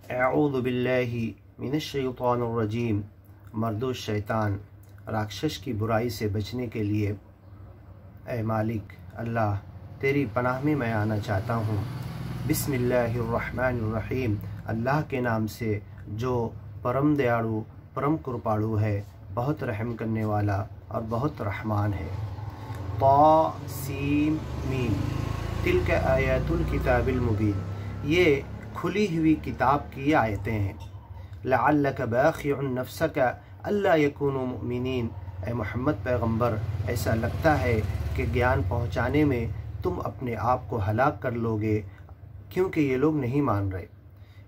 अऊज़ु बिल्लाहि मिनश्शैतानिर्रजीम। मर्दो शैतान राक्षस की बुराई से बचने के लिए ए मालिक अल्लाह तेरी पनाह में मैं आना चाहता हूँ। बिस्मिल्लाहिर्रहमानिर्रहीम। अल्लाह के नाम से जो परम दयालु परम कृपालु है, बहुत रहम करने वाला और बहुत रहमान है। तासीम मीम तिल्क आयातुल किताबिल मुबीन। ये खुली हुई किताब की आयतें हैं। लअल्लक बाखिउन नफ्सक अल्ला यकूनु मुमिनीन। ए मोहम्मद पैगम्बर, ऐसा लगता है कि ज्ञान पहुँचाने में तुम अपने आप को हलाक कर लोगे, क्योंकि ये लोग नहीं मान रहे।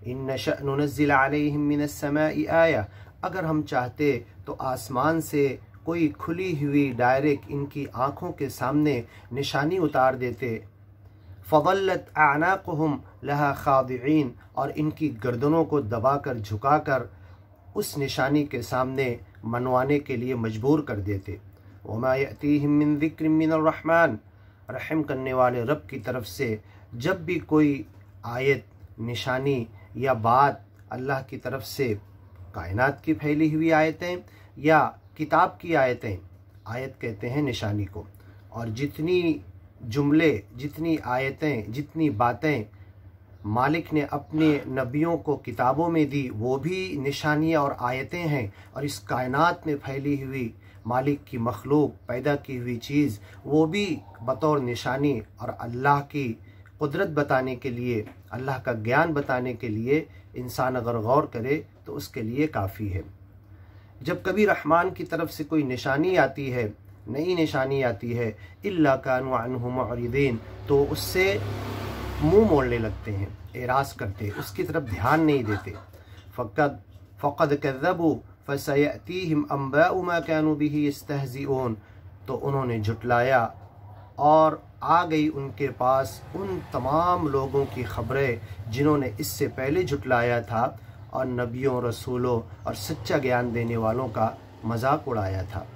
इन नशअ नुनज़्ज़िल अलैहिम मिनस समाई आया। अगर हम चाहते तो आसमान से कोई खुली हुई डायरेक्ट इनकी आँखों के सामने निशानी उतार देते। फ़ज़ल्लत अअनाक़ुहुम लहा ख़ादिईन। और इनकी गर्दनों को दबाकर झुकाकर उस निशानी के सामने मनवाने के लिए मजबूर कर देते। वमा यअतीहिम मिन ज़िक्रिन मिनर रहमान। रहम करने वाले रब की तरफ से जब भी कोई आयत, निशानी या बात अल्लाह की तरफ से, कायनात की फैली हुई आयतें या किताब की आयतें, आयत कहते हैं निशानी को, और जितनी जुमले, जितनी आयतें, जितनी बातें मालिक ने अपने नबियों को किताबों में दी, वो भी निशानियाँ और आयतें हैं। और इस कायनात में फैली हुई मालिक की मखलूक, पैदा की हुई चीज़, वो भी बतौर निशानी और अल्लाह की कुदरत बताने के लिए, अल्लाह का ज्ञान बताने के लिए इंसान अगर गौर करे तो उसके लिए काफ़ी है। जब कभी रहमान की तरफ से कोई निशानी आती है, नई निशानी आती है, इल्ला कानू अन्हु मुअरिदीन, तो उससे मुंह मोड़ने लगते हैं, एराज़ करते, उसकी तरफ ध्यान नहीं देते। फ़क़द कज़्ज़बू फ़सयअतीहिम अंबाउ मा कानू बिही यस्तहज़िऊन। तो उन्होंने झुटलाया और आ गई उनके पास उन तमाम लोगों की खबरें जिन्होंने इससे पहले झुटलाया था और नबियों, रसूलों और सच्चा ज्ञान देने वालों का मजाक उड़ाया था।